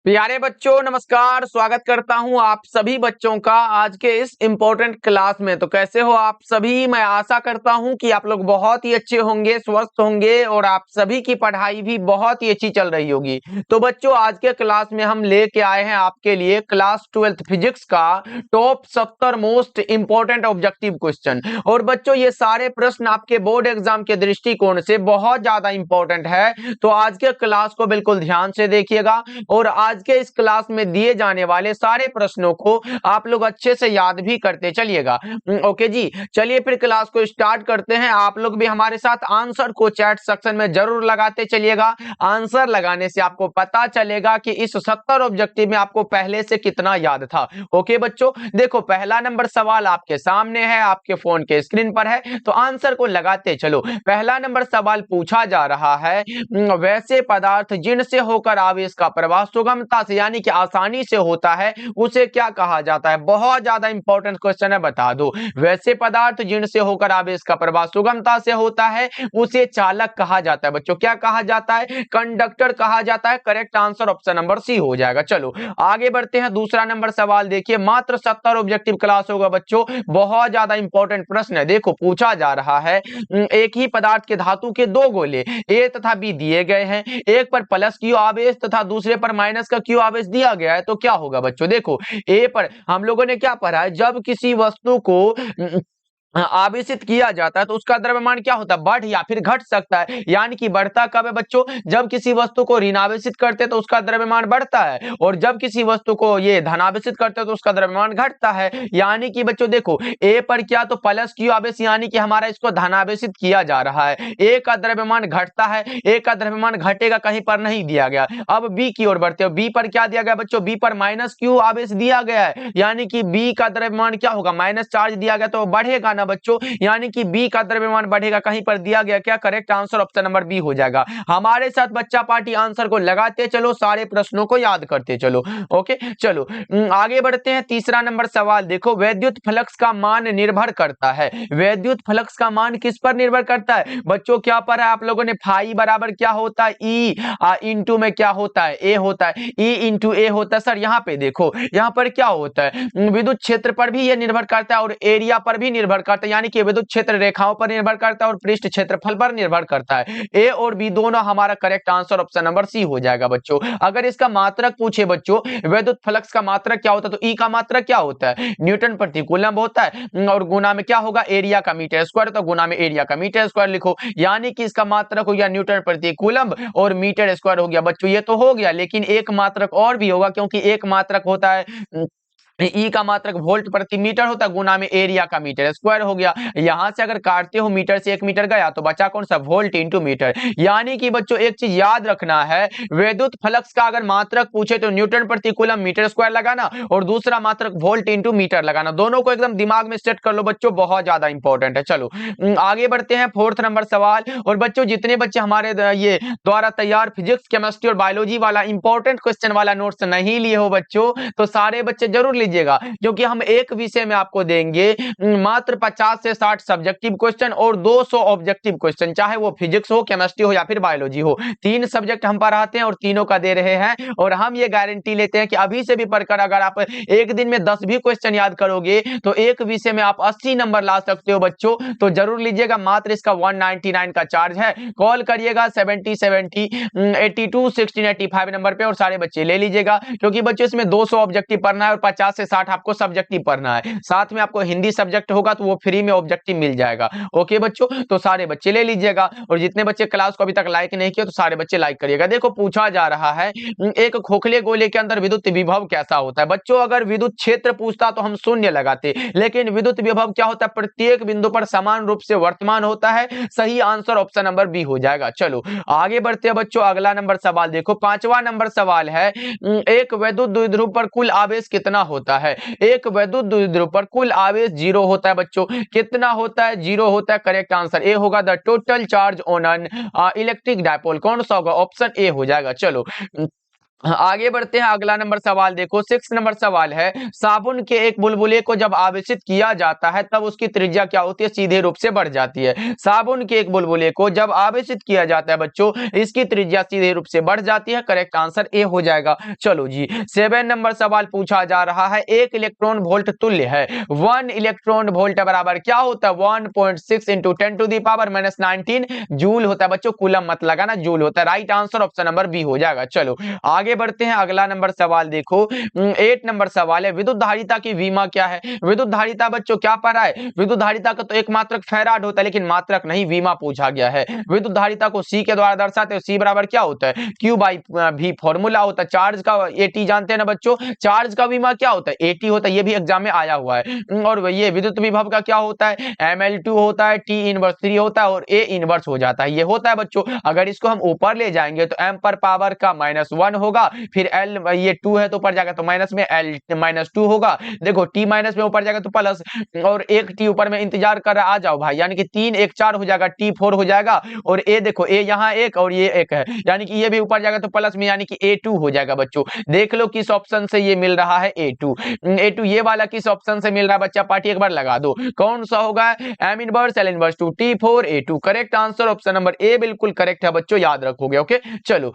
प्यारे बच्चों नमस्कार। स्वागत करता हूं आप सभी बच्चों का आज के इस इम्पोर्टेंट क्लास में। तो कैसे हो आप सभी? मैं आशा करता हूं कि आप लोग बहुत ही अच्छे होंगे, स्वस्थ होंगे और आप सभी की पढ़ाई भी बहुत ही अच्छी चल रही होगी। तो बच्चों आज के क्लास में हम लेके आए हैं आपके लिए क्लास 12th फिजिक्स का top 70 most important objective question. और बच्चों ये सारे प्रश्न आपके बोर्ड एग्जाम के दृष्टिकोण से बहुत ज्यादा इंपॉर्टेंट है। तो आज के क्लास को बिल्कुल ध्यान से देखिएगा और आज के इस क्लास में दिए जाने वाले सारे प्रश्नों को आप लोग अच्छे से याद भी करते चलिएगा। ओके जी, चलिए फिर क्लास को स्टार्ट करते हैं। आप लोग भी हमारे साथ आंसर को चैट सेक्शन में जरूर लगाते चलिएगा। आंसर लगाने से आपको पता चलेगा कि इस 70 ऑब्जेक्टिव में आपको पहले से कितना याद था। ओके बच्चों, देखो पहला नंबर सवाल आपके सामने है, आपके फोन के स्क्रीन पर है, तो आंसर को लगाते चलो। पहला नंबर सवाल पूछा जा रहा है, वैसे पदार्थ जिनसे होकर आवेश का प्रवाह सुगमता से यानी कि आसानी से होता है उसे क्या कहा जाता है? बहुत ज्यादा इंपॉर्टेंट क्वेश्चन है, बता दो। वैसे पदार्थ जिनसे होकर आवेश का प्रवाह सुगमता से होता है उसे चालक कहा जाता है। बच्चों क्या कहा जाता है? कंडक्टर कहा जाता है। Correct answer option number C हो जाएगा। चलो आगे बढ़ते हैं। दूसरा नंबर सवाल देखिए, मात्र 70 ऑब्जेक्टिव क्लास होगा बच्चों, बहुत ज्यादा इंपॉर्टेंट प्रश्न है। देखो पूछा जा रहा है, एक ही पदार्थ के धातु के दो गोले ए तथा बी दिए गए हैं, एक पर प्लस क्यू आवेश तथा दूसरे पर माइनस का क्यू आवेश दिया गया है, तो क्या होगा बच्चों? देखो ए पर हम लोगों ने क्या पढ़ा है, जब किसी वस्तु को आवेशित किया जाता है तो उसका द्रव्यमान क्या होता है? बढ़ या फिर घट सकता है। यानी कि बढ़ता कब है बच्चों? जब किसी वस्तु को ऋणावेशित करते हैं तो उसका द्रव्यमान बढ़ता है, और जब किसी वस्तु को ये धनावेशित करते हैं तो उसका द्रव्यमान घटता है। यानी कि बच्चों देखो ए पर क्या, तो प्लस क्यू आवेश यानी कि हमारा इसको धनावेशित किया जा रहा है। ए का द्रव्यमान घटता है, ए का द्रव्यमान घटेगा, कहीं पर नहीं दिया गया। अब बी की ओर बढ़ते हो, बी पर क्या दिया गया बच्चों? बी पर माइनस क्यू आवेश दिया गया है, यानी कि बी का द्रव्यमान क्या होगा? माइनस चार्ज दिया गया तो बढ़ेगा ना बच्चों, यानी कि बी का द्रव्यमान बढ़ेगा। कहीं पर दिया गया क्या? Correct answer option number B हो जाएगा। हमारे साथ बच्चा पार्टी आंसर को लगाते चलो, सारे प्रश्नों को याद करते चलो। ओके चलो आगे बढ़ते हैं। तीसरा नंबर सवाल देखो, वैद्युत फ्लक्स का मान निर्भर करता है। वैद्युत फ्लक्स का मान किस पर निर्भर करता है बच्चों? क्या पढ़ा है आप लोगों ने? फाई बराबर क्या होता है? ई इंटू में क्या होता है? ए होता है। ई इंटू ए होता है। सर यहाँ पे देखो, यहाँ पर क्या होता है? विद्युत क्षेत्र पर भी यह निर्भर करता है और एरिया पर भी निर्भर करता है, यानी कि विद्युत क्षेत्र रेखाओं पर निर्भर करता है और पृष्ठ क्षेत्रफल पर निर्भर करता है। ए और बी दोनों हमारा correct answer option number C हो जाएगा बच्चों। अगर इसका मात्रक पूछे बच्चों, विद्युत फ्लक्स का मात्रक क्या होता है, तो ई का मात्रक क्या होता है? न्यूटन प्रति कूलम होता है, और गुना में क्या होगा? एरिया का मीटर स्क्वायर, तो गुना में एरिया का मीटर स्क्वायर लिखो। यानी कि इसका मात्रक हो गया न्यूटन प्रति कूलम और मीटर स्क्वायर हो गया बच्चों। ये तो हो गया, लेकिन एक मात्रक और भी होगा, क्योंकि एक मात्रक होता है ई का मात्रक वोल्ट प्रति मीटर होता है, गुना में एरिया का मीटर स्क्वायर हो गया। यहां से अगर काटते हो मीटर से 1 मीटर गया तो बचा कौन सा? Volt into meter. यानी कि बच्चों एक चीज याद रखना है, विद्युत फ्लक्स का अगर मात्रक पूछे तो न्यूटन प्रति कूलम मीटर स्क्वायर लगाना, और दूसरा मात्रक वोल्ट इंटू मीटर लगाना। दोनों को एकदम दिमाग में सेट कर लो बच्चों, बहुत ज्यादा इंपॉर्टेंट है। चलो आगे बढ़ते हैं। फोर्थ नंबर सवाल, और बच्चों जितने बच्चे हमारे ये द्वारा तैयार फिजिक्स केमिस्ट्री और बायोलॉजी वाला इंपॉर्टेंट क्वेश्चन वाला नोट्स नहीं लिए हो बच्चों, तो सारे बच्चे जरूर लीजिएगा, क्योंकि हम एक विषय में आपको देंगे मात्र 50 से 60 सब्जेक्टिव क्वेश्चन और 200 ऑब्जेक्टिव क्वेश्चन, चाहे वो फिजिक्स हो, केमिस्ट्री हो या फिर बायोलॉजी हो। 3 सब्जेक्ट हम पढ़ाते हैं और तीनों का दे रहे हैं, और हम ये गारंटी लेते हैं कि अभी से भी पढ़कर अगर आप एक दिन में 10 भी क्वेश्चन याद करोगे तो एक विषय में आप 80 नंबर ला सकते हो बच्चों। तो जरूर लीजिएगा, मात्र इसका 199 का चार्ज है। कॉल करिएगा 7070 82 1685 नंबर पे और सारे बच्चे ले लीजिएगा, क्योंकि बच्चों इसमें 200 ऑब्जेक्टिव पढ़ना है और 50 से 60 आपको सब्जेक्टिव पढ़ना है। साथ में आपको हिंदी सब्जेक्ट होगा तो वो फ्री में ऑब्जेक्टिव मिल जाएगा। ओके बच्चों, तो सारे बच्चे ले लीजिएगा, और जितने बच्चे क्लास को अभी तक लाइक नहीं किया तो सारे बच्चे लाइक करिएगा। देखो पूछा जा रहा है, एक खोखले गोले के अंदर विद्युत विभव कैसा होता है बच्चों? अगर विद्युत क्षेत्र पूछता तो हम शून्य लगाते, लेकिन विद्युत विभव क्या होता है? प्रत्येक बिंदु पर समान रूप से वर्तमान होता है। सही आंसर ऑप्शन नंबर बी हो जाएगा। चलो आगे बढ़ते हैं बच्चों। अगला नंबर सवाल देखो, 5वां नंबर सवाल है, एक वैद्युत द्विध्रुव पर कुल आवेश कितना होता है? एक वैद्युत द्विध्रुव पर कुल आवेश 0 होता है बच्चों। कितना होता है? 0 होता है। करेक्ट आंसर ए होगा, the total charge on an electric dipole. कौन सा होगा? ऑप्शन ए हो जाएगा। चलो आगे बढ़ते हैं, अगला नंबर सवाल देखो। 6 नंबर सवाल है, साबुन के एक बुलबुले को जब आवेशित किया जाता है तब उसकी त्रिज्या क्या होती है? सीधे रूप से बढ़ जाती है। साबुन के एक बुलबुले को जब आवेशित किया जाता है बच्चों, इसकी त्रिज्या सीधे रूप से बढ़ जाती है। करेक्ट आंसर ए हो जाएगा। चलो जी, 7 नंबर सवाल पूछा जा रहा है, एक इलेक्ट्रॉन वोल्ट तुल्य है। 1 इलेक्ट्रॉन वोल्ट बराबर क्या होता है? 1.6 इंटू 10⁻⁻19 जूल होता है बच्चों। कूलम मत लगाना, जूल होता है। Right answer option number B हो जाएगा। चलो आगे बढ़ते हैं, अगला नंबर सवाल देखो। 8 नंबर सवाल है, विद्युत धारिता की विमा क्या है? विद्युत धारिता बच्चों क्या पढ़ा है? विद्युत धारिता का तो एक मात्रक फैराड होता है, लेकिन मात्रक नहीं, विमा पूछा गया है। विद्युत धारिता को सी के द्वारा दर्शाते हैं। सी बराबर क्या होता है? क्यू बाई भी फॉर्मूला होता है। चार्ज का एटी जानते हैं ना बच्चों, चार्ज का विमा क्या होता है? एटी होता है। ये भी एग्जाम में आया हुआ है। और ये विद्युत विभव का क्या होता है? ml2 होता है, टी इनवर्स 3 होता है और ए इनवर्स हो जाता है। ये होता है बच्चों। अगर इसको हम ऊपर ले जाएंगे तो m पर पावर का -1 होगा, फिर एल ये 2 है तो ऊपर जाएगा तो माइनस में एल -2 होगा। देखो टी माइनस में ऊपर जाएगा तो प्लस, और एक टी ऊपर में इंतजार कर रहा, आ जाओ भाई, यानी कि 3 1 4 हो जाएगा, टी 4 हो जाएगा। और ए देखो, ए यहाँ एक और ये एक है, यानी कि ये भी ऊपर जाएगा तो प्लस में, यानी कि A2 हो जाएगा बच्चों। देख लो किस ऑप्शन से ये मिल रहा है। A2 ये वाला किस ऑप्शन से मिल रहा है बच्चा पार्टी, एक बार लगा दो कौन सा होगा? M inverse L inverse 2 T4 A2। Correct answer option number A बिल्कुल करेक्ट है बच्चों, याद रखोगे। ओके चलो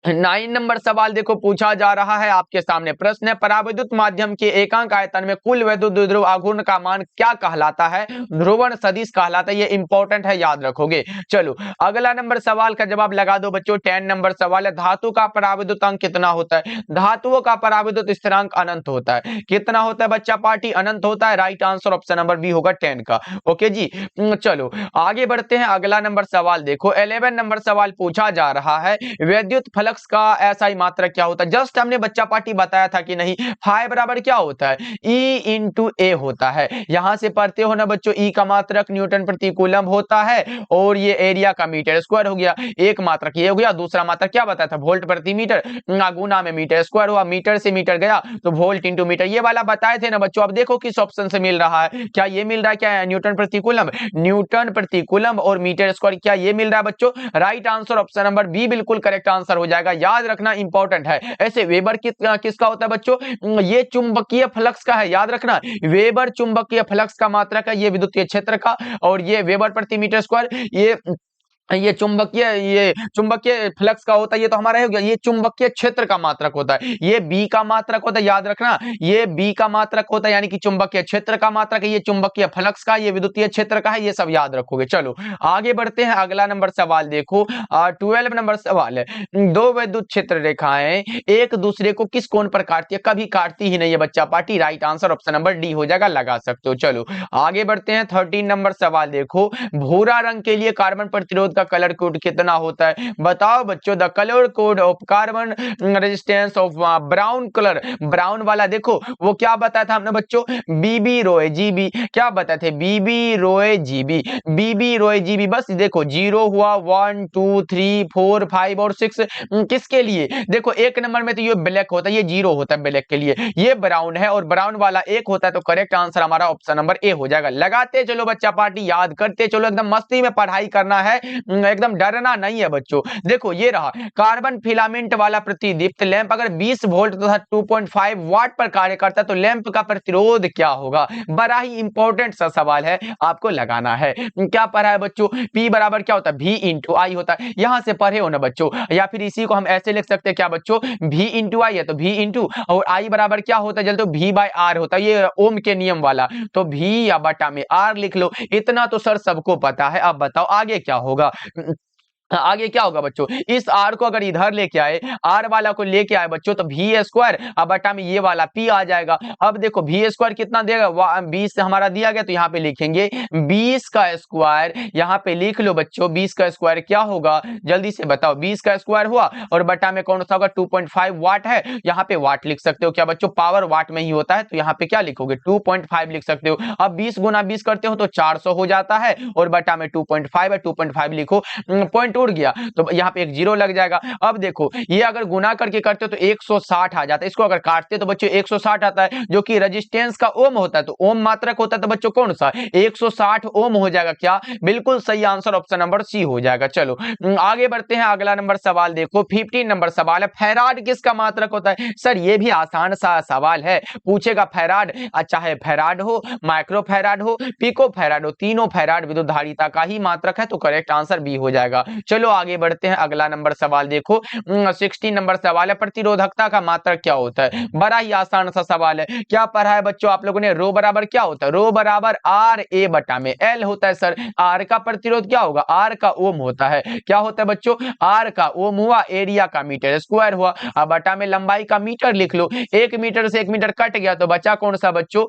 9 नंबर सवाल देखो, पूछा जा रहा है आपके सामने। प्रश्न है, पराविद्युत माध्यम के एकांक आयतन में कुल वैद्युत द्विध्रुव आघूर्ण का मान क्या कहलाता है? ध्रुवण सदिश कहलाता है। ये इंपॉर्टेंट है, याद रखोगे। चलो अगला नंबर सवाल का जवाब लगा दो बच्चों। 10 नंबर सवाल है, धातु का पराविद्युत अंक कितना होता है? धातुओं का पराविद्युत स्थिरांक अनंत होता है। कितना होता है बच्चा पार्टी? अनंत होता है। Right answer option number B होगा 10 का। ओके जी, चलो आगे बढ़ते हैं, अगला नंबर सवाल देखो। 11 नंबर सवाल पूछा जा रहा है, विद्युत फ्लक्स का एसआई मात्रक क्या होता है? जस्ट हमने बच्चा पार्टी बताया था कि नहीं, फाई बराबर क्या होता है? ई इंटू ए होता है। यहां से पढ़ते हो ना बच्चों, ई का मात्रक न्यूटन प्रति कूलम होता है, और ये एरिया का मीटर स्क्वायर हो गया। एक मात्रक ये हो गया, दूसरा मात्रक क्या बताया था? वोल्ट प्रति मीटर, गुना में मीटर स्क्वायर हुआ, मीटर से मीटर गया तो वोल्ट इंटू मीटर, ये वाला बताए थे ना बच्चों। अब देखो किस ऑप्शन से मिल रहा है, क्या ये मिल रहा है? क्या न्यूटन प्रति कूलम, न्यूटन प्रति कूलम और मीटर स्क्वायर, क्या ये मिल रहा है बच्चों? Right answer option number B बिल्कुल करेक्ट आंसर हो जाएगा। याद रखना, इंपॉर्टेंट है। ऐसे वेबर किसका होता है बच्चों? ये चुंबकीय फ्लक्स का है, याद रखना। वेबर चुंबकीय फ्लक्स का मात्रक है, ये विद्युतीय क्षेत्र का, और ये वेबर प्रति मीटर स्क्वायर, ये चुंबकीय फ्लक्स का होता है। ये तो हमारा हो गया, ये चुंबकीय क्षेत्र का मात्रक होता है। ये बी का मात्रक होता है, याद रखना, ये बी का मात्रक होता है, यानी कि चुंबकीय क्षेत्र का मात्रक है। ये चुंबकीय फ्लक्स का, ये विद्युतीय क्षेत्र का है। ये सब याद रखोगे। चलो आगे बढ़ते हैं, अगला नंबर सवाल देखो। 12 नंबर सवाल है, दो विद्युत क्षेत्र रेखाएं एक दूसरे को किस कोण पर काटती है? कभी काटती ही नहीं है बच्चा party. Right answer option number D हो जाएगा, लगा सकते हो। चलो आगे बढ़ते हैं, 13 नंबर सवाल देखो। भूरा रंग के लिए कार्बन प्रतिरोध का कलर कोड कितना होता है? बताओ बच्चों, the colour code of carbon resistance of brown colour, brown वाला देखो वो क्या बताया था हमने बच्चों? बीबी रोए जीबी, क्या बताए थे? बीबी रोए जीबी, बीबी रोए जीबी। बस देखो 0 हुआ, 1 2 3 4 5 और 6 किसके लिए? देखो एक नंबर में तो ये ब्लैक होता है, ये 0 होता है ब्लैक के लिए, ये ब्राउन है और ब्राउन वाला 1 होता है। तो करेक्ट आंसर हमारा ऑप्शन नंबर ए हो जाएगा। लगाते चलो बच्चा पार्टी, याद करते चलो, एकदम मस्ती में पढ़ाई करना है, एकदम डरना नहीं है बच्चों। देखो ये रहा कार्बन फिलामेंट वाला प्रतिदीप्त लैंप, अगर 20 वोल्ट तथा 2.5 वाट पर कार्य करता है तो लैंप का प्रतिरोध क्या होगा? बड़ा ही इंपॉर्टेंट सा सवाल है, आपको लगाना है। क्या पढ़ा है बच्चों? P बराबर क्या होता है? V इंटू आई होता है। यहां से पढ़े हो ना बच्चों, या फिर इसी को हम ऐसे लिख सकते हैं क्या बच्चों? V इंटू आई है तो V इंटू, और I बराबर क्या होता है? जल्दी V बाय R होता है, ये ओम के नियम वाला। तो V या बटा में R लिख लो, इतना तो सर सबको पता है। अब बताओ आगे क्या होगा? आगे क्या होगा बच्चों? इस आर को अगर इधर लेके आए, आर वाला को लेके आए बच्चों, तो भी स्क्वायर, अब बटा में ये वाला पी आ जाएगा। अब देखो भी स्क्वायर कितना देगा? 20 हमारा दिया गया, तो यहाँ पे लिखेंगे 20 का स्क्वायर। यहाँ पे लिख लो बच्चों, 20 का स्क्वायर क्या होगा? जल्दी से बताओ। 20 का स्क्वायर हुआ और बटा में कौन सा होगा? 2.5 वाट है, यहाँ पे वाट लिख सकते हो क्या बच्चों? पावर वाट में ही होता है, तो यहाँ पे क्या लिखोगे? 2.5 लिख सकते हो। अब 20 गुना 20 करते हो तो 400 हो जाता है, और बटा में 2.5 है, 2.5 लिखो। उड़ गया तो यहाँ पे एक जीरो लग जाएगा। अब देखो ये अगर गुना करके करते हो तो 160 आ जाता है, इसको अगर काटते तो बच्चों 160 आता है जो कि रेजिस्टेंस का ओम होता है, तो ओम मात्रक होता है तो बच्चों कौन सा 160 ओम हो जाएगा। क्या बिल्कुल सही आंसर ऑप्शन नंबर सी हो जाएगा। चलो आगे बढ़ते हैं, अगला नंबर सवाल देखो 15 नंबर सवाल है, फैराड किसका मात्रक होता है। सर ये भी आसान सा सवाल है, पूछेगा फैराड, चाहे फैराड हो, माइक्रो फैराड हो, पिको फैराड हो, तीनों फैराड विद्युत धारिता का ही मात्रक है, तो करेक्ट आंसर बी हो जाएगा। चलो आगे बढ़ते हैं, अगला नंबर सवाल देखो 16 नंबर सवाल है, प्रतिरोधकता का मात्रक क्या होता है। बड़ा ही आसान सा सवाल है, क्या पढ़ा है बच्चों आप लोगों ने, रो बराबर क्या होता है, रो बराबर आर ए बटा में एल होता है। सर आर का प्रतिरोध क्या होगा, आर का ओम होता है, क्या होता है बच्चों, आर का ओम हुआ, एरिया का मीटर स्क्वायर हुआ, अब बटा में लंबाई का मीटर लिख लो, 1 मीटर से 1 मीटर कट गया तो बचा कौन सा बच्चों,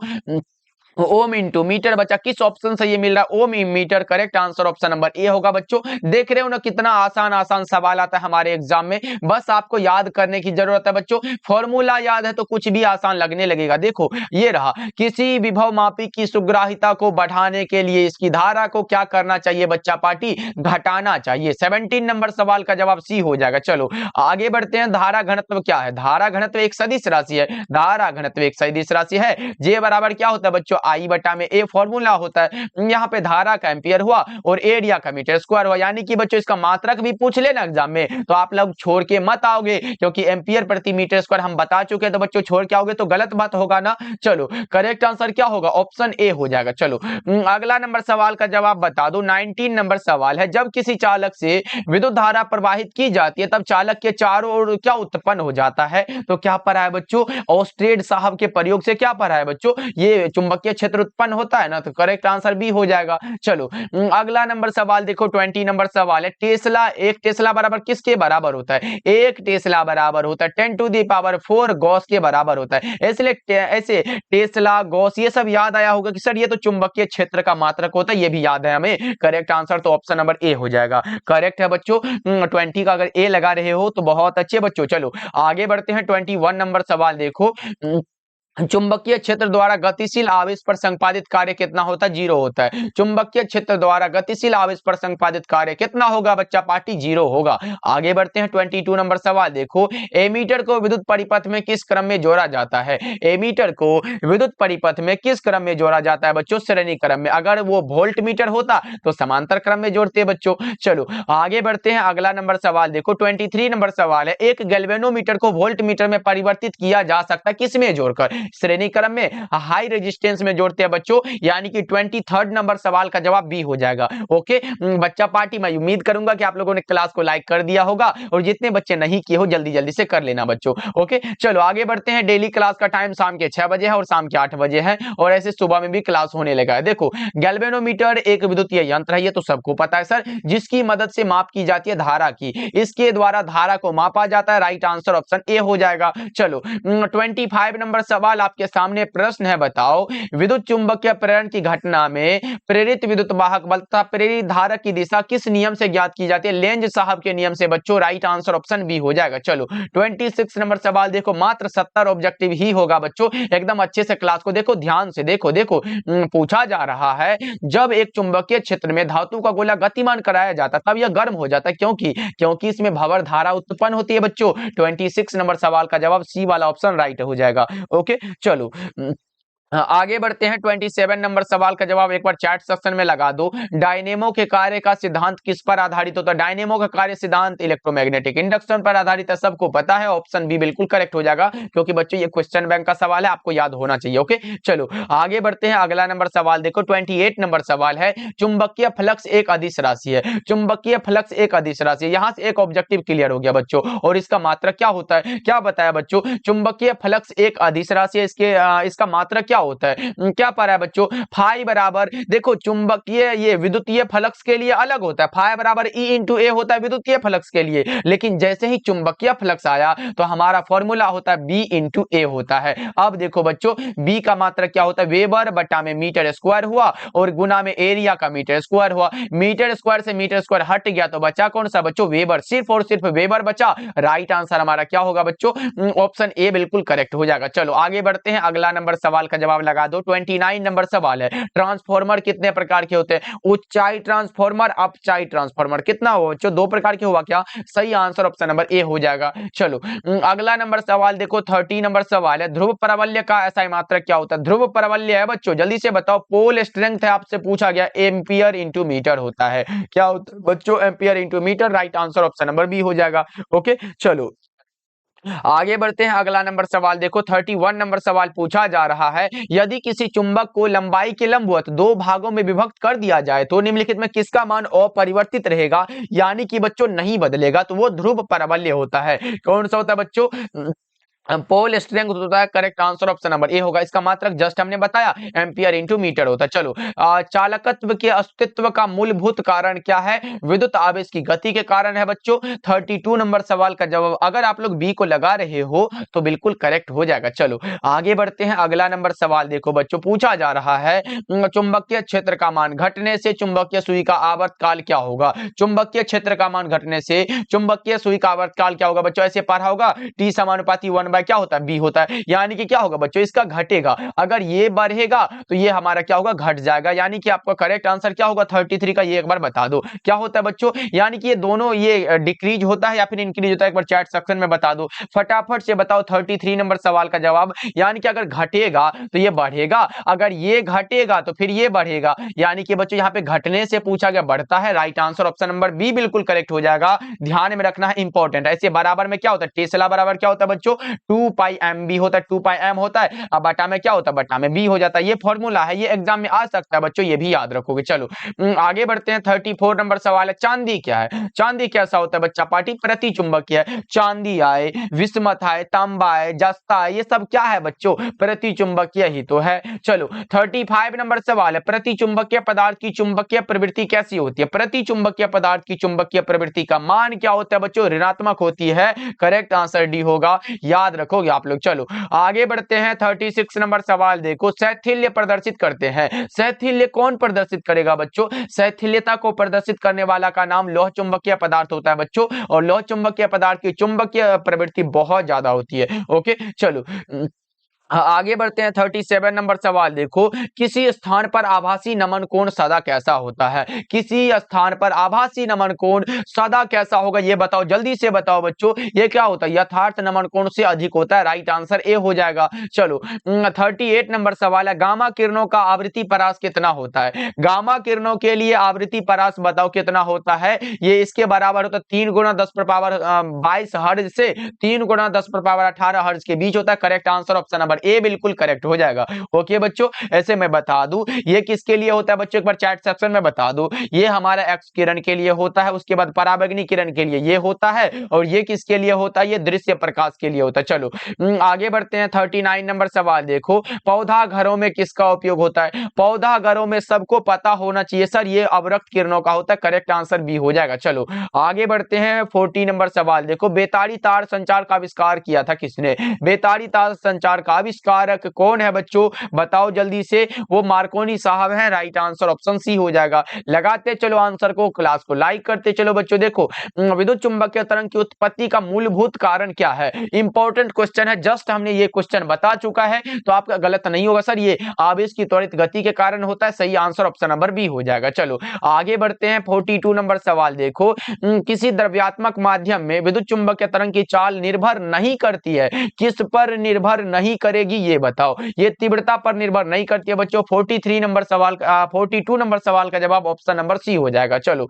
ओम इंटू मीटर बचा। किस ऑप्शन से ये मिल रहा है, ohm in metre. Correct answer option number A होगा बच्चों। देख रहे हो ना कितना आसान आसान सवाल आता है हमारे एग्जाम में, बस आपको याद करने की जरूरत है बच्चों, फॉर्मूला याद है तो कुछ भी आसान लगने लगेगा। देखो ये रहा, किसी विभव मापी की सुग्राहिता को बढ़ाने के लिए इसकी धारा को क्या करना चाहिए बच्चा पार्टी, घटाना चाहिए। 17 नंबर सवाल का जवाब सी हो जाएगा। चलो आगे बढ़ते हैं, धारा घनत्व क्या है, धारा घनत्व एक सदिश राशि है, धारा घनत्व एक सदिश राशि है, जे बराबर क्या होता है बच्चों, आई बटा में ए फॉर्मूला होता है। यहाँ पे धारा का एम्पियर हुआ और एरिया का मीटर स्क्वायर हुआ, यानी कि बच्चों इसका मात्रक भी पूछ लेना एग्जाम में तो आप लोग छोड़ के मत आओगे, क्योंकि एम्पियर प्रति मीटर स्क्वायर हम बता चुके हैं, तो बच्चों छोड़ के आओगे तो गलत बात होगा ना। चलो करेक्ट आंसर क्या होगा, ऑप्शन ए हो जाएगा। चलो अगला नंबर सवाल का जवाब बता दो, 19 नंबर सवाल है, जब किसी चालक से विद्युत धारा प्रवाहित की जाती है तब चालक के चारों ओर क्या उत्पन्न हो जाता है। तो क्या पढ़ा है बच्चों, ऑस्ट्रेड साहब के प्रयोग से क्या पढ़ा है बच्चों, ये चुंबकीय क्षेत्र उत्पन्न होता है ना, तो करेक्ट आंसर बी हो जाएगा। चलो अगला नंबर सवाल देखो 20 नंबर सवाल है, टेस्ला, एक टेस्ला बराबर किसके बराबर होता है, एक टेस्ला बराबर होता है 10 टू द पावर 4 गॉस के बराबर होता है। इसलिए ऐसे टेस्ला गॉस ये सब याद आया होगा कि सर ये तो चुंबकीय क्षेत्र का मात्रक होता है, ये भी याद है हमें। करेक्ट आंसर तो ऑप्शन नंबर ए हो जाएगा। करेक्ट है बच्चों, 20 का अगर ए लगा रहे हो तो बहुत अच्छे बच्चों। चलो आगे बढ़ते हैं, 21 नंबर सवाल देखो, चुंबकीय क्षेत्र द्वारा गतिशील आवेश पर संपादित कार्य कितना होता है, जीरो होता है। चुंबकीय क्षेत्र द्वारा गतिशील आवेश पर संपादित कार्य कितना होगा बच्चा पार्टी, जीरो होगा। आगे बढ़ते हैं, 22 नंबर सवाल देखो, एमीटर को विद्युत परिपथ में किस क्रम में जोड़ा जाता है, एमीटर को विद्युत परिपथ में किस क्रम में जोड़ा जाता है बच्चों, श्रेणी क्रम में। अगर वो वोल्ट मीटर होता तो समांतर क्रम में जोड़ते हैं बच्चों। चलो आगे बढ़ते हैं, अगला नंबर सवाल देखो 23 नंबर सवाल है, एक गैल्वेनोमीटर को वोल्ट मीटर में परिवर्तित किया जा सकता है किसमें जोड़कर, श्रेणी क्रम में, हाई रेजिस्टेंस में जोड़ते हैं बच्चों, यानी कि 23 नंबर सवाल का जवाब बी हो जाएगा। ओके बच्चा पार्टी, मैं उम्मीद करूंगा कि आप लोगों ने क्लास को लाइक कर दिया होगा, और जितने बच्चे नहीं किए हो जल्दी जल्दी से कर लेना बच्चों। ओके चलो आगे बढ़ते हैं, डेली क्लास का टाइम शाम के 6 बजे है और शाम के 8 बजे है, और ऐसे सुबह में भी क्लास होने लगा है। देखो गैल्वेनोमीटर एक विद्युतीय यंत्र है, ये तो सबको पता है सर, जिसकी मदद से माप की जाती है धारा की, इसके द्वारा धारा को मापा जाता है। राइट आंसर ऑप्शन ए हो जाएगा। चलो 25 नंबर सवाल आपके सामने प्रश्न है, बताओ विद्युत चुंबकीय प्रेरण की घटना में प्रेरित विद्युत वाहक बल तथा प्रेरित धारक की दिशा किस नियम से ज्ञात की जाती है, लेंज साहब के नियम से बच्चों। राइट आंसर ऑप्शन बी हो जाएगा। चलो 26 नंबर सवाल देखो, मात्र 70 ऑब्जेक्टिव ही होगा बच्चों, एकदम अच्छे से क्लास को देखो, ध्यान से देखो। देखो पूछा जा रहा है, जब एक चुंबकीय क्षेत्र में धातु का गोला गतिमान कराया जाता है तब यह गर्म हो जाता है, क्योंकि इसमें भंवर धारा उत्पन्न होती है बच्चों। 26 नंबर सवाल का जवाब सी वाला ऑप्शन राइट हो जाएगा। ओके चलो आगे बढ़ते हैं, 27 नंबर सवाल का जवाब एक बार चैट सेक्शन में लगा दो, डायनेमो के कार्य का सिद्धांत किस पर आधारित होता है, डायनेमो का कार्य सिद्धांत इलेक्ट्रोमैग्नेटिक इंडक्शन पर आधारित है, सबको पता है। ऑप्शन बी बिल्कुल करेक्ट हो जाएगा, क्योंकि बच्चों ये क्वेश्चन बैंक का सवाल है, आपको याद होना चाहिए। ओके चलो आगे बढ़ते हैं, अगला नंबर सवाल देखो 28 नंबर सवाल है, चुंबकीय फ्लक्स एक अदिश राशि है, चुंबकीय फ्लक्स एक अदिश राशि है। यहां से एक ऑब्जेक्टिव क्लियर हो गया बच्चों, और इसका मात्रक क्या होता है, क्या बताया बच्चों, चुंबकीय फ्लक्स एक अदिश राशि है, इसका मात्रक क्या होता है, क्या पढ़ा है बच्चों, फाई बराबर, देखो चुंबकीय ये विद्युतीय फ्लक्स के लिए अलग होता है, फाई बराबर ई इंटू ए होता है विद्युतीय फ्लक्स के लिए, लेकिन जैसे ही चुंबकीय फ्लक्स आया तो हमारा फॉर्मूला होता है बी इंटू ए होता है। अब देखो बच्चों बी का मात्रक क्या होता है, वेबर बटा में मीटर स्क्वायर हुआ और गुना में एरिया का मीटर स्क्वायर हुआ, मीटर स्क्वायर से मीटर स्क्वायर हट गया तो बचा कौन सा बच्चों, वेबर, सिर्फ और सिर्फ वेबर बचा। राइट आंसर हमारा क्या होगा बच्चों, ऑप्शन ए बिल्कुल करेक्ट हो जाएगा। चलो आगे बढ़ते हैं, अगला नंबर सवाल का जवाब लगा दो। 29 नंबर सवाल है, ट्रांसफॉर्मर कितने प्रकार के होते हैं? ऊंचाई ट्रांसफॉर्मर, अपचाई ट्रांसफॉर्मर। कितना हुआ बच्चों? 2 प्रकार के हुआ क्या? सही आंसर ऑप्शन नंबर ए हो जाएगा। चलो अगला नंबर सवाल देखो, 30 नंबर सवाल है, ध्रुव प्राबल्य का SI मात्रक क्या होता है? ध्रुव प्राबल्य है बच्चों, जल्दी से बताओ। पोल स्ट्रेंथ है, आपसे पूछा गया, एम्पियर इंटू मीटर होता है। क्या होता है बच्चों? Ampere into meter. Right answer option number B हो जाएगा। ओके चलो आगे बढ़ते हैं। अगला नंबर सवाल देखो, 31 नंबर सवाल पूछा जा रहा है, यदि किसी चुंबक को लंबाई के लंबवत 2 भागों में विभक्त कर दिया जाए तो निम्नलिखित में किसका मान अपरिवर्तित रहेगा, यानी कि बच्चों नहीं बदलेगा? तो वो ध्रुव प्राबल्य होता है। कौन सा होता है बच्चों? पोल स्ट्रेंथ होता है। Correct answer option number A होगा। इसका मात्रक जस्ट हमने बताया, एम्पियर इंटू मीटर होता है। चलो चालकत्व के अस्तित्व का मूलभूत कारण क्या है? विद्युत आवेश की गति के कारण है बच्चों। 32 नंबर सवाल का जवाब अगर आप लोग बी को लगा रहे हो तो बिल्कुल करेक्ट हो जाएगा। चलो आगे बढ़ते हैं। अगला नंबर सवाल देखो बच्चों, पूछा जा रहा है, चुंबकीय क्षेत्र का मान घटने से चुंबकीय सुई का आवर्तकाल क्या होगा? चुंबकीय क्षेत्र का मान घटने से चुंबकीय सुई का आवर्तकाल क्या होगा बच्चों? ऐसे पढ़ा होगा, टी समानुपाती 1 क्या होता है? बी होता है। यानी कि क्या होगा बच्चों? इसका घटेगा। अगर ये बढ़ेगा तो ये हमारा क्या होगा? घट जाएगा। यानी कि आपका करेक्ट आंसर क्या होगा? 33 का। ये एक बार बता दो क्या होता है बच्चों? यानी कि ये दोनों, ये डिक्रीज होता है या फिर इंक्रीज होता है? एक बार चैट सेक्शन में बता दो, फटाफट से बताओ 33 नंबर सवाल का जवाब। यानी कि अगर घटेगा तो ये बढ़ेगा, अगर ये घटेगा तो फिर ये बढ़ेगा। यानी कि बच्चों यहाँ पे घटने से पूछा गया, बढ़ता है। Right answer option number B बिल्कुल करेक्ट हो जाएगा। ध्यान में रखना है, इंपॉर्टेंट। ऐसे बराबर में क्या होता है? टेस्ला बराबर क्या होता है बच्चों? 2 पाई एम बी होता है। 2 पाई एम होता है, अब बटा में क्या होता है? बटा में बी हो जाता है। ये फॉर्मूला है, ये एग्जाम में आ सकता है बच्चों, ये भी याद रखोगे। चलो आगे बढ़ते हैं। 34 नंबर सवाल है, चांदी क्या है? चांदी कैसा होता है बच्चा? पार्टी प्रति चुंबकीय है। चांदी आए, विस्मत आए, तांबा आए, जस्ता आए, ये सब क्या है बच्चों? प्रति चुंबकीय ही तो है। चलो 35 नंबर सवाल है, प्रति चुंबकीय पदार्थ की चुंबकीय प्रवृत्ति कैसी होती है? प्रति चुंबकीय पदार्थ की चुंबकीय प्रवृत्ति का मान क्या होता है बच्चों? ऋणात्मक होती है। करेक्ट आंसर डी होगा, याद रखोगे आप लोग। चलो आगे बढ़ते हैं। 36 नंबर सवाल देखो, शैथिल्य प्रदर्शित करते हैं। शैथिल्य कौन प्रदर्शित करेगा बच्चों? शैथिल्यता को प्रदर्शित करने वाला का नाम लौह चुंबकीय पदार्थ होता है बच्चों, और लौह चुंबकीय पदार्थ की चुंबकीय प्रवृत्ति बहुत ज्यादा होती है। ओके चलो आगे बढ़ते हैं। 37 नंबर सवाल देखो, किसी स्थान पर आभासी नमन कोण सदा कैसा होता है? किसी स्थान पर आभासी नमन कोण सदा कैसा होगा? ये बताओ, जल्दी से बताओ बच्चों। ये क्या होता है? यथार्थ नमन कोण से अधिक होता है। राइट आंसर ए हो जाएगा। चलो 38 नंबर सवाल है, गामा किरणों का आवृत्ति परास कितना होता है? गामा किरणों के लिए आवृत्ति परास बताओ कितना होता है? ये इसके बराबर होता है 3 गुणा 10 पर पावर 22 हर्ज से 3 गुणा 10 पर पावर 18 हर्ज के बीच होता है। Correct answer option number A बिल्कुल करेक्ट हो जाएगा। ओके बच्चों, ऐसे मैं बता दूं, ये किसके लिए होता है बच्चों? एक बार चैट सेक्शन में बता दो। ये हमारा एक्स किरण के लिए होता है, उसके बाद पराबैंगनी किरण के लिए ये होता है, और ये किसके लिए होता है? ये दृश्य प्रकाश के लिए होता है। चलो आगे बढ़ते हैं। 39 नंबर सवाल देखो, पौधा घरों में किसका उपयोग होता है? पौधा घरों में सबको पता होना चाहिए सर, ये अवरक्त किरणों का होता है। करेक्ट आंसर बी हो जाएगा। चलो आगे बढ़ते हैं। 40 नंबर सवाल देखो, बेतारी तार संचार का आविष्कार किया था किसने? बेतारी तार संचार का आविष्कारक कौन है बच्चों? बताओ जल्दी से। वो मार्कोनी साहब हैं। राइट आंसर ऑप्शन सी हो जाएगा। लगाते चलो आंसर को, क्लास को लाइक करते चलो बच्चों। देखो विद्युत चुंबकीय तरंग की उत्पत्ति का मूलभूत कारण क्या है? इंपॉर्टेंट क्वेश्चन है, जस्ट हमने ये क्वेश्चन बता चुका है, तो आपका गलत नहीं होगा सर। ये आवेश की त्वरित गति के कारण होता है। सही आंसर ऑप्शन नंबर बी हो जाएगा। चलो आगे बढ़ते हैं। 42 नंबर सवाल देखो, किसी द्रव्यात्मक माध्यम में विद्युत चुंबकीय तरंग की चाल निर्भर नहीं करती है। किस पर निर्भर नहीं करेगी ये बताओ? ये तीव्रता पर निर्भर नहीं करती है बच्चों। 42 नंबर सवाल का जवाब ऑप्शन नंबर सी हो जाएगा। चलो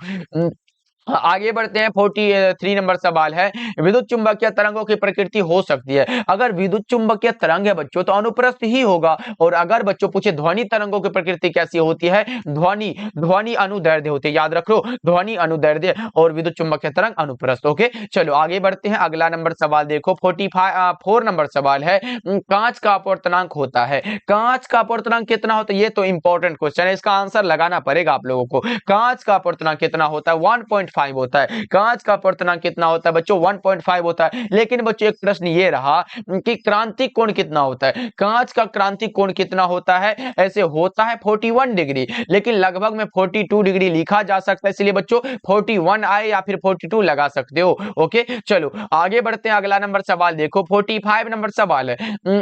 आगे बढ़ते हैं। 43 नंबर सवाल है, विद्युत चुंबकीय तरंगों की प्रकृति हो सकती है। अगर विद्युत चुंबकीय तरंग है बच्चों तो अनुप्रस्थ ही होगा, और अगर बच्चों पूछे ध्वनि तरंगों की प्रकृति कैसी होती है? ध्वनि अनुदैर्ध्य होती है। याद रखो, ध्वनि अनुदैर्ध्य और विद्युत चुंबकीय तरंग अनुप्रस्थ। ओके चलो आगे बढ़ते हैं। अगला नंबर सवाल देखो, 44 नंबर सवाल है, कांच का अपवर्तनांक होता है। कांच का अपवर्तनांक कितना होता है? ये तो इंपॉर्टेंट क्वेश्चन है, इसका आंसर लगाना पड़ेगा आप लोगों को। कांच का अपवर्तनांक कितना होता है? 1.5 1.5 होता है। कांच का अपवर्तनांक कितना होता है बच्चों? 1.5 होता है। लेकिन बच्चों एक प्रश्न ये रहा कि क्रांतिक कोण कितना होता है? कांच का क्रांतिक कोण कितना होता है? ऐसे होता है 41 डिग्री, लेकिन लगभग में 42 डिग्री लिखा जा सकता है, इसलिए बच्चों 41 आए या फिर 42 लगा सकते हो। ओके, चलो आगे बढ़ते हैं। अगला नंबर सवाल देखो, 45 नंबर सवाल है,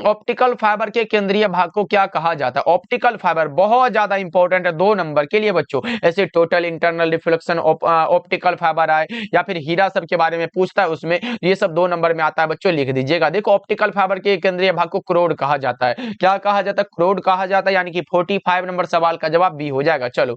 ऑप्टिकल फाइबर के केंद्रीय भाग को क्या कहा जाता है? ऑप्टिकल फाइबर बहुत ज्यादा इंपॉर्टेंट है 2 नंबर के लिए बच्चों। ऐसे total internal reflection optical fibre आए या फिर हीरा सब के बारे में पूछता है, उसमें ये सब 2 नंबर में आता है बच्चों, लिख दीजिएगा। देखो ऑप्टिकल फाइबर के केंद्रीय भाग को क्रोड कहा जाता है। क्या कहा जाता है? क्रोड कहा जाता है, यानी कि 45 नंबर सवाल का जवाब बी हो जाएगा। चलो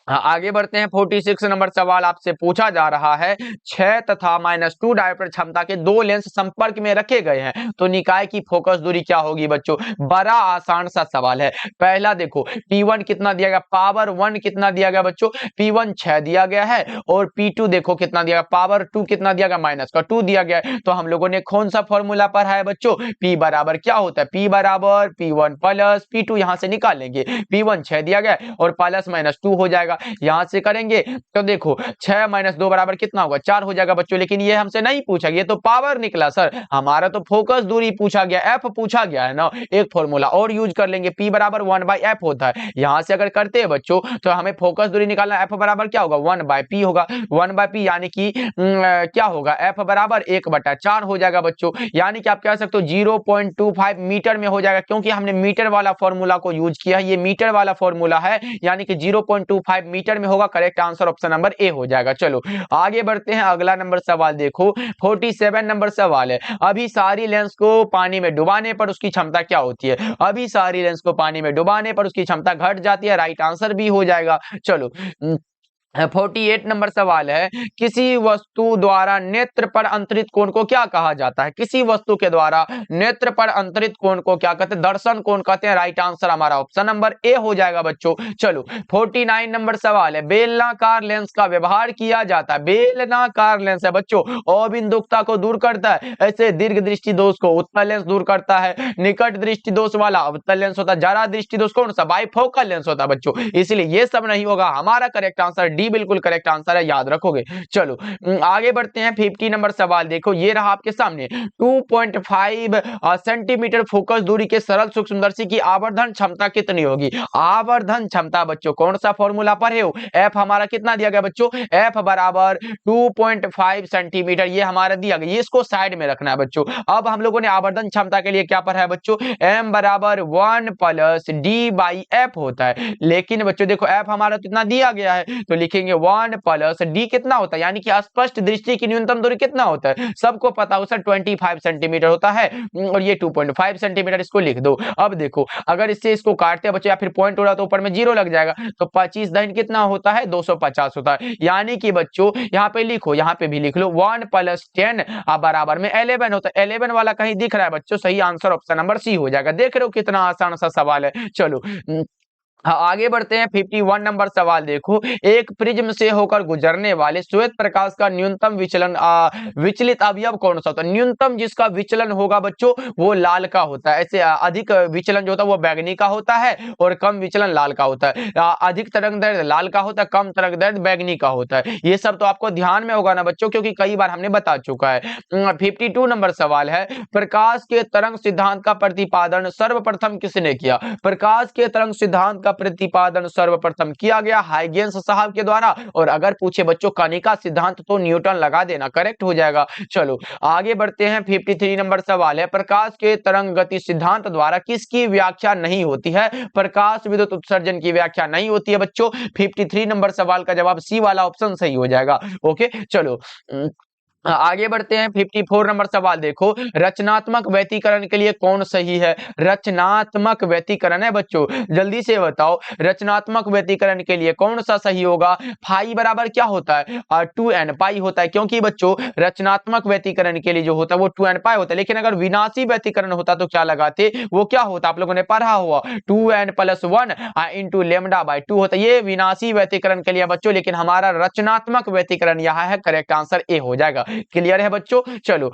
आगे बढ़ते हैं। 46 नंबर सवाल आपसे पूछा जा रहा है, 6 तथा -2 डायोप्टर क्षमता के 2 लेंस संपर्क में रखे गए हैं, तो निकाय की फोकस दूरी क्या होगी बच्चों? बड़ा आसान सा सवाल है। पहला देखो P1 कितना दिया गया, पावर 1 कितना दिया गया बच्चों? P1 6 दिया गया है, और P2 देखो कितना दिया गया, पावर 2 कितना दिया गया, -2 दिया गया है। तो हम लोगों ने कौन सा फॉर्मूला पढ़ा है बच्चों? P बराबर क्या होता है? P बराबर P1 प्लस P2, यहां से निकालेंगे। P1 6 दिया गया और प्लस -2 हो जाएगा, यहां से करेंगे तो देखो 6 - 2 बराबर कितना होगा? 4 हो जाएगा बच्चों। लेकिन ये हमसे नहीं पूछा गया, ये तो पावर निकला सर, हमारा तो फोकस दूरी पूछा गया, एफ पूछा गया है ना। एक फॉर्मूला और यूज कर लेंगे, P बराबर 1/f होता है। यहां से अगर करते हैं बच्चों तो हमें फोकस दूरी निकालना, एफ बराबर क्या होगा? 1/p होगा। 1/p यानी कि क्या होगा? एफ बराबर 1/4 हो जाएगा बच्चों, यानी कि आप कह सकते हो 0.25 मीटर में हो जाएगा, क्योंकि हमने मीटर वाला फॉर्मूला को यूज किया है। ये मीटर वाला फॉर्मूला है, यानी कि 0.25 मीटर में होगा। करेक्ट आंसर ऑप्शन नंबर ए हो जाएगा। चलो आगे बढ़ते हैं। अगला नंबर सवाल देखो, 47 नंबर सवाल है, अभी सारी लेंस को पानी में डुबाने पर उसकी क्षमता क्या होती है? अभी सारी लेंस को पानी में डुबाने पर उसकी क्षमता घट जाती है, राइट आंसर भी हो जाएगा। चलो 48 नंबर सवाल है, किसी वस्तु द्वारा नेत्र पर अंतरित कोण को क्या कहा जाता है? किसी वस्तु के द्वारा नेत्र पर अंतरित कोण को क्या कहते हैं? दर्शन कोण कहते हैं। राइट आंसर हमारा ऑप्शन नंबर ए हो जाएगा बच्चों। चलो 49 नंबर सवाल है, बेलनाकार लेंस का व्यवहार किया जाता है। बेलनाकार लेंस है बच्चों, अबिंदुकता को दूर करता है, ऐसे दीर्घ दृष्टि दोष को उत्तल लेंस दूर करता है, निकट दृष्टि दोष वाला अवतल लेंस होता है, जरा दृष्टि दोष कौन सा? बाइफोकल लेंस होता है बच्चों, इसलिए ये सब नहीं होगा। हमारा करेक्ट आंसर डी बिल्कुल करेक्ट आंसर है, याद रखोगे। चलो आगे बढ़ते हैं। 50 नंबर सवाल देखो, ये रहा आपके सामने, 2.5 सेंटीमीटर फोकस दूरी के सरल सूक्ष्मदर्शी की आवर्धन क्षमता कितनी होगी? आवर्धन क्षमता बच्चों कौन सा फॉर्मूला पढ़े हो? एफ हमारा कितना दिया गया बच्चों? एफ बराबर 2.5 सेंटीमीटर, ये हमारा दिया गया, इसको साइड में रखना है बच्चों। अब हम लोगों ने आवर्धन क्षमता के लिए क्या पढ़ा है बच्चों? एम बराबर 1 प्लस डी बाई एफ होता है। लेकिन बच्चों देखो एफ हमारा कितना दिया गया है, तो लिखेंगे 1 प्लस डी कितना होता है, यानी कि स्पष्ट दृष्टि की न्यूनतम दूरी कितना होता है? सबको पता है सर 25 सेंटीमीटर होता है, और ये 2.5 सेंटीमीटर, इसको लिख दो। अब देखो अगर इससे इसको काटते हैं बच्चों, या फिर पॉइंट हो रहा तो ऊपर में 0 लग जाएगा, तो 25 दहन कितना होता है? 250 होता है। यानी कि बच्चों यहाँ पे लिखो, यहाँ पे भी लिख लो 1 प्लस 10 बराबर में 11 होता है। 11 वाला कहीं दिख रहा है बच्चों? सही आंसर ऑप्शन नंबर सी हो जाएगा। देख रहे हो कितना आसान सा सवाल है। चलो आगे बढ़ते हैं। 51 नंबर सवाल देखो, एक प्रिज्म से होकर गुजरने वाले श्वेत प्रकाश का न्यूनतम विचलित अवयव कौन सा होता है? न्यूनतम जिसका विचलन होगा बच्चों वो लाल का होता है। ऐसे अधिक विचलन जो होता है वो बैगनी का होता है, और कम विचलन लाल का होता है। अधिक तरंग दैर्ध्य लाल का होता है, कम तरंग दैर्ध्य बैगनी का होता है। ये सब तो आपको ध्यान में होगा ना बच्चों, क्योंकि कई बार हमने बता चुका है। 52 नंबर सवाल है, प्रकाश के तरंग सिद्धांत का प्रतिपादन सर्वप्रथम किसने किया? प्रकाश के तरंग सिद्धांत का प्रतिपादन सर्वप्रथम किया गया हाइगेंस साहब के द्वारा, और अगर पूछे बच्चों कणिका सिद्धांत तो न्यूटन लगा देना, करेक्ट हो जाएगा। चलो आगे बढ़ते हैं। 53 नंबर सवाल है, प्रकाश के तरंग गति सिद्धांत द्वारा किसकी व्याख्या नहीं होती है? प्रकाश विद्युत उत्सर्जन की व्याख्या नहीं होती है बच्चों। 53 नंबर सवाल का जवाब सी वाला ऑप्शन सही हो जाएगा। ओके चलो आगे बढ़ते हैं। 54 नंबर सवाल देखो, रचनात्मक व्यतिकरण के लिए कौन सही है? रचनात्मक व्यतिकरण है बच्चों, जल्दी से बताओ रचनात्मक व्यतिकरण के लिए कौन सा सही होगा? फाई बराबर क्या होता है? 2n पाई होता है, क्योंकि बच्चों रचनात्मक व्यतिकरण के लिए जो होता है वो 2n पाई होता है। लेकिन अगर विनाशी व्यतिकरण होता तो क्या लगाते? वो क्या होता? आप लोगों ने पढ़ा हुआ 2n + 1 इंटू λ/2 होता है। ये विनाशी व्यतिकरण के लिए बच्चों, लेकिन हमारा रचनात्मक व्यतिकरण यहाँ है, करेक्ट आंसर ए हो जाएगा। क्लियर है बच्चों। चलो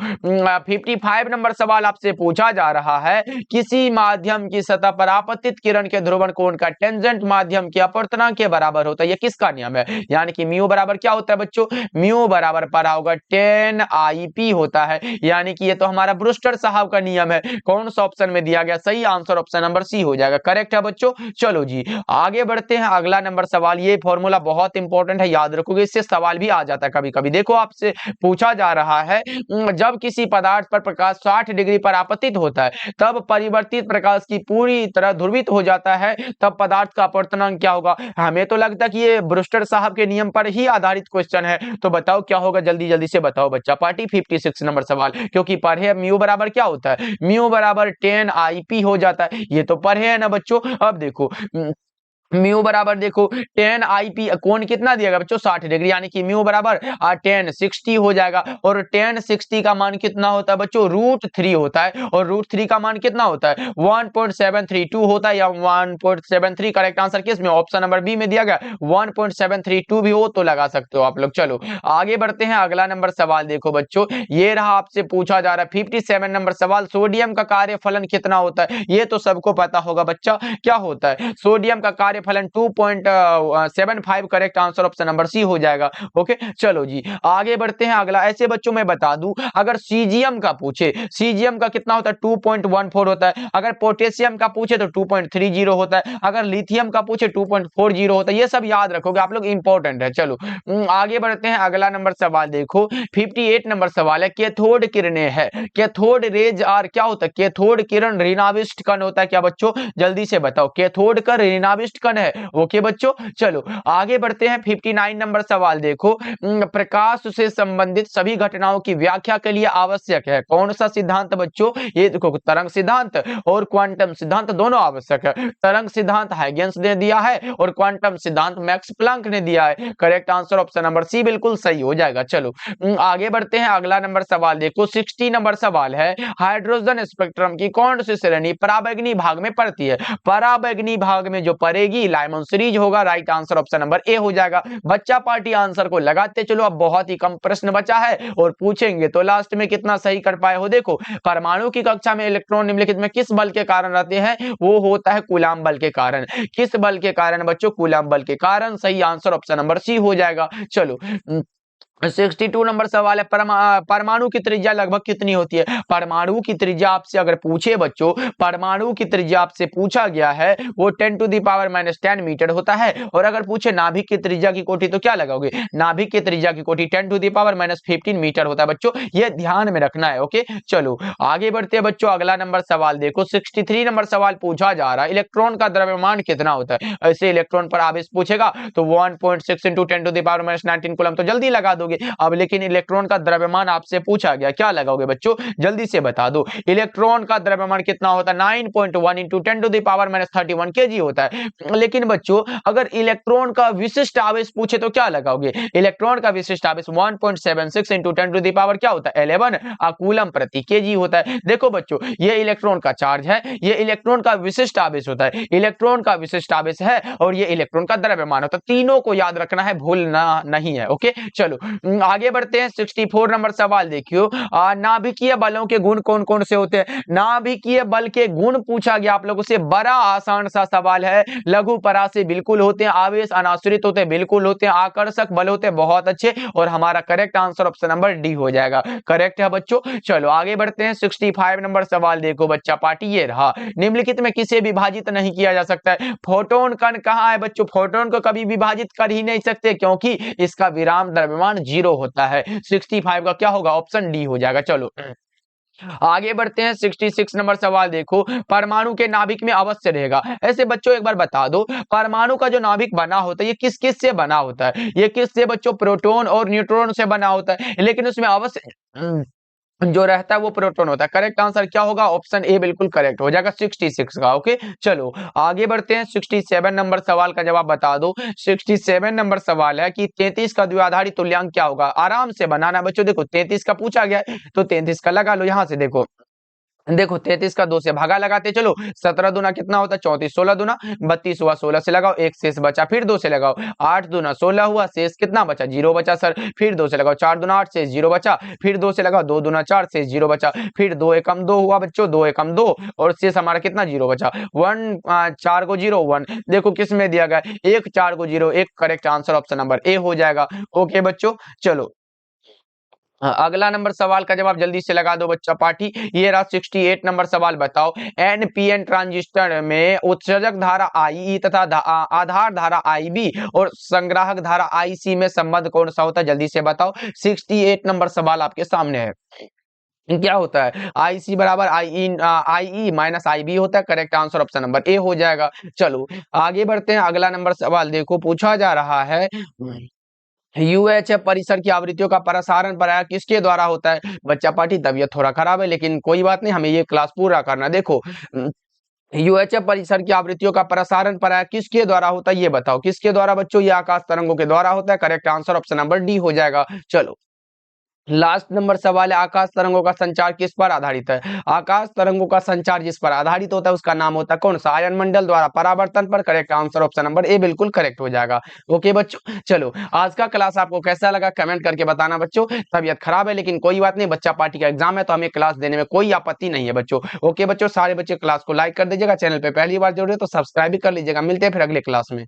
55 नंबर सवाल आपसे पूछा जा रहा है, किसी माध्यम की सतह पर आपतित किरण के ध्रुवण कोण का टेंजेंट माध्यम के अपवर्तनांक के बराबर होता है। ये किसका नियम है? यानी कि म्यू बराबर क्या होता है बच्चों? म्यू बराबर पढ़ा होगा 10 होता है, यानी कि ये तो हमारा ब्रूस्टर साहब का नियम है। कौन सा ऑप्शन में दिया गया? सही आंसर ऑप्शन नंबर सी हो जाएगा, करेक्ट है बच्चों। चलो जी आगे बढ़ते हैं, अगला नंबर सवाल। ये फॉर्मूला बहुत इंपॉर्टेंट है, याद रखोगे, इससे सवाल भी आ जाता है कभी कभी। देखो आपसे पूछा जा रहा है, जब किसी पदार्थ पर प्रकाश 60 डिग्री पर आपतित होता है तब परिवर्तित प्रकाश की पूरी तरह ध्रुवित हो जाता है, तब पदार्थ का अपवर्तनांक क्या होगा? हमें तो लगता है कि ये ब्रूस्टर साहब के नियम पर ही आधारित क्वेश्चन है, तो बताओ क्या होगा, जल्दी जल्दी से बताओ बच्चा पार्टी। 56 नंबर सवाल, क्योंकि पढ़े म्यू बराबर क्या होता है? म्यू बराबर 10 हो जाता है, ये तो पढ़े है ना बच्चों। अब देखो म्यू बराबर देखो 10 कोण कितना दिया गया बच्चों? 60 डिग्री, यानी कि म्यू बराबर 10 हो जाएगा। और 10 का मान कितना होता है बच्चों? √3 होता है। और √3 का मान कितना होता है? 1.732 होता है, या 1.73। करेक्ट आंसर किस में? ऑप्शन नंबर बी में दिया गया। 1.732 भी हो तो लगा सकते हो आप लोग। चलो आगे बढ़ते हैं, अगला नंबर सवाल देखो बच्चों, ये रहा आपसे पूछा जा रहा है 57 नंबर सवाल, सोडियम का कार्यफलन कितना होता है? ये तो सबको पता होगा बच्चा, क्या होता है? सोडियम का कार्य फलन 2.75, correct answer option number C हो जाएगा। ओके चलो जी आगे बढ़ते हैं, अगला। ऐसे बच्चों मैं बता दूं, अगर सीजियम का पूछे, सीजियम का कितना होता है? 2.14 होता है। अगर पोटेशियम का पूछे तो 2.30 होता है। अगर लिथियम का पूछे 2.40 होता है। ये सब याद रखोगे आप लोग, इंपॉर्टेंट है। चलो आगे बढ़ते हैं, अगला नंबर सवाल देखो 58 नंबर सवाल है, कैथोड किरणें है, कैथोड रेज आर क्या होता है? कैथोड किरण ऋणाविष्ट कण होता है क्या बच्चों? जल्दी से बताओ, कैथोड का ऋणाविष्ट कण है। ओके बच्चों चलो आगे बढ़ते हैं, 59 नंबर सवाल देखो, प्रकाश से संबंधित सभी घटनाओं की व्याख्या के लिए आवश्यक है कौन सा सिद्धांत बच्चों? ये देखो, तरंग सिद्धांत और क्वांटम सिद्धांत दोनों आवश्यक है। तरंग सिद्धांत हाइगेंस ने दिया है और क्वांटम सिद्धांत मैक्स प्लैंक ने दिया है। Correct answer option number C बिल्कुल सही हो जाएगा। चलो आगे बढ़ते हैं, अगला नंबर सवाल देखो 60 नंबर सवाल है, हाइड्रोजन स्पेक्ट्रम की कौन सी श्रेणी पराबैंगनी भाग में पड़ती है? पराबैंगनी भाग में जो पड़ेगी लाइमन सीरीज होगा। राइट आंसर ऑप्शन नंबर ए हो जाएगा। बच्चा पार्टी आंसर को लगाते चलो, अब बहुत ही कम प्रश्न बचा है और पूछेंगे तो लास्ट में कितना सही कर पाए हो। देखो परमाणु की कक्षा में इलेक्ट्रॉन निम्नलिखित में किस बल के कारण रहते हैं? वो होता है कूलाम बल के कारण। किस बल के कारण बच्चों? कूलाम बल के कारण। सही आंसर ऑप्शन नंबर सी हो जाएगा। चलो 62 नंबर सवाल है, परमाणु की त्रिज्या लगभग कितनी होती है? परमाणु की त्रिज्या आपसे अगर पूछे बच्चों, परमाणु की त्रिज्या आपसे पूछा गया है वो 10⁻⁻10 मीटर होता है। और अगर पूछे नाभिक की त्रिज्या की कोटि तो क्या लगाओगे? नाभिक की त्रिज्या की कोटि 10⁻⁻15 मीटर होता है बच्चों, ये ध्यान में रखना है। ओके चलो आगे बढ़ते हैं बच्चों, अगला नंबर सवाल देखो 63 नंबर सवाल पूछा जा रहा है, इलेक्ट्रॉन का द्रव्यमान कितना होता है? ऐसे इलेक्ट्रॉन पर आवेश पूछेगा तो 1.6 × 10⁻⁻19 कूलम तो जल्दी लगा दोगे। अब लेकिन इलेक्ट्रॉन का द्रव्यमान आपसे पूछा गया, क्या लगाओगे बच्चों? जल्दी से बता दो, इलेक्ट्रॉन का द्रव्यमान कितना होता है? 9.1 × 10⁻31 kg होता है। लेकिन बच्चों अगर इलेक्ट्रॉन का विशिष्ट आवेश पूछे तो क्या लगाओगे? इलेक्ट्रॉन का विशिष्ट आवेश 1.76 × 10⁻, क्या होता है? 11 कूलम प्रति केजी होता है। देखो बच्चों ये इलेक्ट्रॉन का चार्ज है, ये इलेक्ट्रॉन का विशिष्ट आवेश होता है, इलेक्ट्रॉन का विशिष्ट आवेश है और ये इलेक्ट्रॉन का द्रव्यमान होता है। तीनों को याद रखना है, भूलना नहीं है। ओके चलो आगे बढ़ते हैं, 64 नंबर सवाल देखियो, नाभिकीय बलों के गुण कौन कौन से होते हैं? नाभिकीय बल के गुण पूछा गया आप लोगों से, बड़ा आसान सा सवाल है। लघु परासी बिल्कुल होते हैं, आवेश अनाश्रित होते हैं बिल्कुल होते हैं, आकर्षक बल होते हैं बहुत अच्छे। और हमारा correct answer option number D हो जाएगा। करेक्ट है बच्चों। चलो आगे बढ़ते हैं, 65 नंबर सवाल देखो बच्चा पार्टी, ये रहा, निम्नलिखित में किसे विभाजित नहीं किया जा सकता है? फोटोन कण कहाँ है बच्चों? फोटोन को कभी विभाजित कर ही नहीं सकते क्योंकि इसका विराम द्रव्यमान 0 होता है। 65 का क्या होगा? ऑप्शन डी हो जाएगा। चलो आगे बढ़ते हैं, 66 नंबर सवाल देखो, परमाणु के नाभिक में अवश्य रहेगा। ऐसे बच्चों एक बार बता दो, परमाणु का जो नाभिक बना होता है ये किस किस से बना होता है? ये किस से बच्चों? प्रोटॉन और न्यूट्रॉन से बना होता है, लेकिन उसमें अवश्य जो रहता है वो प्रोटॉन होता है। करेक्ट आंसर क्या होगा? ऑप्शन ए बिल्कुल करेक्ट हो जाएगा 66 का। ओके चलो आगे बढ़ते हैं, 67 नंबर सवाल का जवाब बता दो। 67 नंबर सवाल है कि 33 का द्विआधारी तुल्यांक क्या होगा? आराम से बनाना बच्चों, देखो 33 का पूछा गया है तो 33 का लगा लो। यहां से देखो देखो 33 का 2 से भागा लगाते चलो, 17 दूना कितना होता है 34, 16 दूना 32 हुआ, 16 से लगाओ, एक शेष बचा, फिर 2 से लगाओ, 8 दूना 16 हुआ, शेष कितना बचा, 0 बचा सर, फिर 2 से लगाओ, 4 दूना 8, शेष 0 बचा, फिर 2 से लगाओ, 2 दूना 4, शेष 0 बचा, फिर 2 एकम 2 हुआ बच्चों, 2 एकम 2 और शेष हमारा कितना 0 बचा, 1 4 को 0 1। देखो किस में दिया गया, 1 4 को 0, एक करेक्ट आंसर ऑप्शन नंबर ए हो जाएगा। ओके बच्चों चलो, हाँ, अगला नंबर सवाल का जवाब जल्दी से लगा दो बच्चा पार्टी। ये रहा 68 नंबर सवाल, बताओ एनपीएन ट्रांजिस्टर में उत्सर्जक धारा आई तथा आधार धारा आईबी और संग्राहक धारा आईसी में संबंध कौन सा होता है, जल्दी से बताओ। 68 नंबर सवाल आपके सामने है। क्या होता है, आईसी बराबर आई माइनस आई होता है, करेक्ट आंसर ऑप्शन नंबर ए हो जाएगा। चलो आगे बढ़ते हैं, अगला नंबर सवाल देखो पूछा जा रहा है, यूएचएफ परिसर की आवृत्तियों का प्रसारण प्रायः किसके द्वारा होता है। बच्चा पार्टी तबीयत थोड़ा खराब है लेकिन कोई बात नहीं, हमें ये क्लास पूरा करना। देखो यूएचएफ परिसर की आवृत्तियों का प्रसारण प्रायः किसके द्वारा होता है, ये बताओ किसके द्वारा बच्चों, ये आकाश तरंगों के द्वारा होता है, correct answer option number D हो जाएगा। चलो लास्ट नंबर सवाल है, आकाश तरंगों का संचार किस पर आधारित है। आकाश तरंगों का संचार जिस पर आधारित होता है उसका नाम होता है कौन सा, आयन मंडल द्वारा परावर्तन पर, correct answer option number A बिल्कुल करेक्ट हो जाएगा। ओके बच्चों चलो, आज का क्लास आपको कैसा लगा कमेंट करके बताना बच्चों। तबीयत खराब है लेकिन कोई बात नहीं, बच्चा पार्टी का एग्जाम है तो हमें क्लास देने में कोई आपत्ति नहीं है बच्चों। ओके बच्चों, सारे बच्चे क्लास को लाइक कर दीजिएगा, चैनल पे पहली बार जुड़ रहे हो तो सब्सक्राइब भी कर लीजिएगा। मिलते हैं फिर अगले क्लास में।